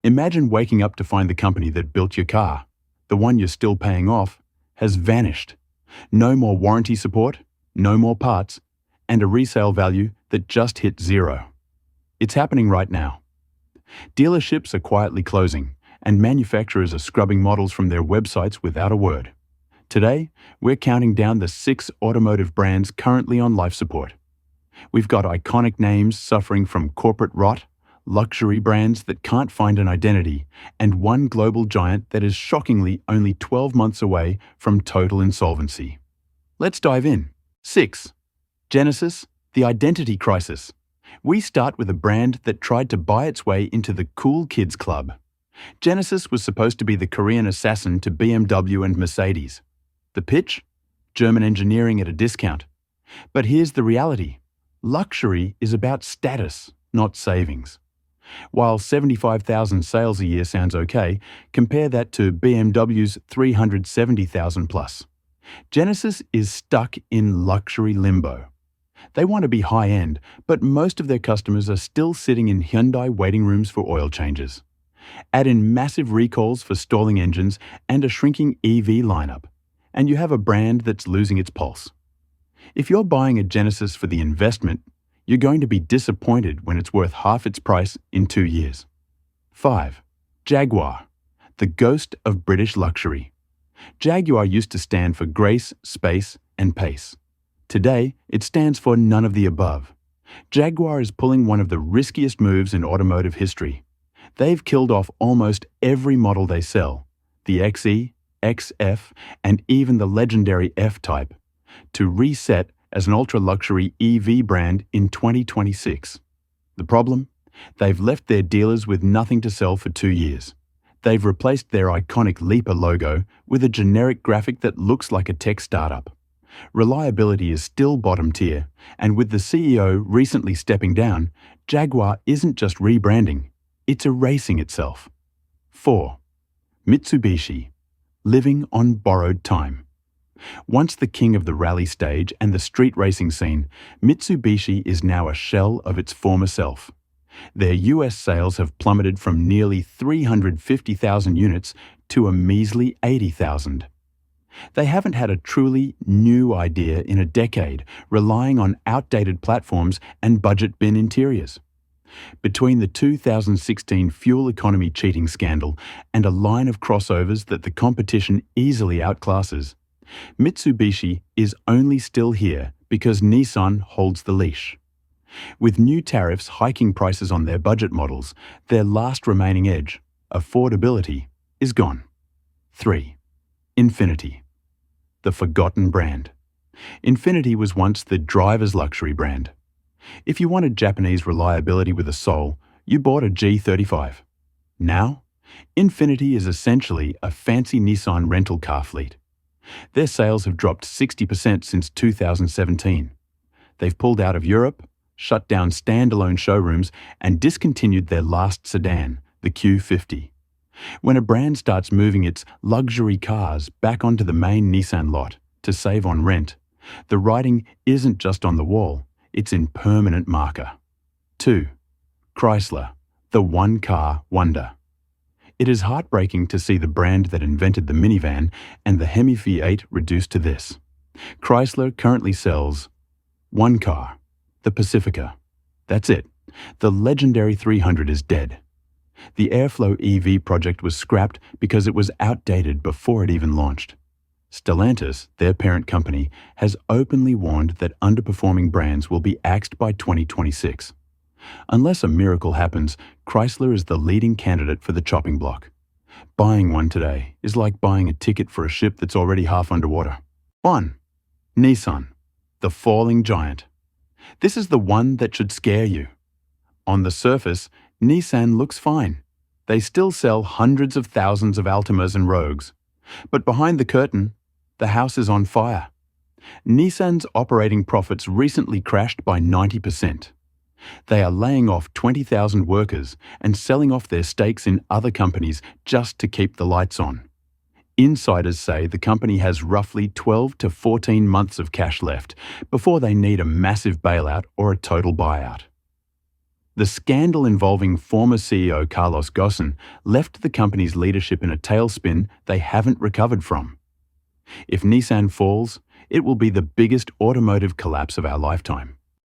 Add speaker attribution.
Speaker 1: Imagine waking up to find the company that built your car, the one you're still paying off, has vanished. No more warranty support, no more parts, and a resale value that just hit zero. It's happening right now. Dealerships are quietly closing, and manufacturers are scrubbing models from their websites without a word. Today, we're counting down the 6 automotive brands currently on life support. We've got iconic names suffering from corporate rot, luxury brands that can't find an identity, and one global giant that is shockingly only 12 months away from total insolvency. Let's dive in. 6. Genesis, the identity crisis. We start with a brand that tried to buy its way into the cool kids club. Genesis was supposed to be the Korean assassin to BMW and Mercedes. The pitch? German engineering at a discount. But here's the reality. Luxury is about status, not savings. While 75,000 sales a year sounds okay, compare that to BMW's 370,000 plus. Genesis is stuck in luxury limbo. They want to be high-end, but most of their customers are still sitting in Hyundai waiting rooms for oil changes. Add in massive recalls for stalling engines and a shrinking EV lineup, and you have a brand that's losing its pulse. If you're buying a Genesis for the investment, you're going to be disappointed when it's worth half its price in 2 years. 5. Jaguar, the ghost of British luxury. Jaguar used to stand for grace, space, and pace. Today, it stands for none of the above. Jaguar is pulling one of the riskiest moves in automotive history. They've killed off almost every model they sell, the XE, XF, and even the legendary F-Type, to reset as an ultra-luxury EV brand in 2026. The problem? They've left their dealers with nothing to sell for 2 years. They've replaced their iconic Leaper logo with a generic graphic that looks like a tech startup. Reliability is still bottom tier, and with the CEO recently stepping down, Jaguar isn't just rebranding, it's erasing itself. 4. Mitsubishi, living on borrowed time. Once the king of the rally stage and the street racing scene, Mitsubishi is now a shell of its former self. Their US sales have plummeted from nearly 350,000 units to a measly 80,000. They haven't had a truly new idea in a decade, relying on outdated platforms and budget bin interiors. Between the 2016 fuel economy cheating scandal and a line of crossovers that the competition easily outclasses, Mitsubishi is only still here because Nissan holds the leash. With new tariffs hiking prices on their budget models, their last remaining edge, affordability, is gone. 3. Infiniti, the forgotten brand. Infiniti was once the driver's luxury brand. If you wanted Japanese reliability with a soul, you bought a G35. Now, Infiniti is essentially a fancy Nissan rental car fleet. Their sales have dropped 60% since 2017. They've pulled out of Europe, shut down standalone showrooms, and discontinued their last sedan, the Q50. When a brand starts moving its luxury cars back onto the main Nissan lot to save on rent, the writing isn't just on the wall, it's in permanent marker. 2. Chrysler, the one-car wonder. It is heartbreaking to see the brand that invented the minivan and the Hemi V8 reduced to this. Chrysler currently sells one car, the Pacifica. That's it. The legendary 300 is dead. The Airflow EV project was scrapped because it was outdated before it even launched. Stellantis, their parent company, has openly warned that underperforming brands will be axed by 2026. Unless a miracle happens, Chrysler is the leading candidate for the chopping block. Buying one today is like buying a ticket for a ship that's already half underwater. 1. Nissan, the falling giant. This is the one that should scare you. On the surface, Nissan looks fine. They still sell hundreds of thousands of Altimas and Rogues. But behind the curtain, the house is on fire. Nissan's operating profits recently crashed by 90%. They are laying off 20,000 workers and selling off their stakes in other companies just to keep the lights on. Insiders say the company has roughly 12 to 14 months of cash left before they need a massive bailout or a total buyout. The scandal involving former CEO Carlos Ghosn left the company's leadership in a tailspin they haven't recovered from. If Nissan falls, it will be the biggest automotive collapse of our lifetime.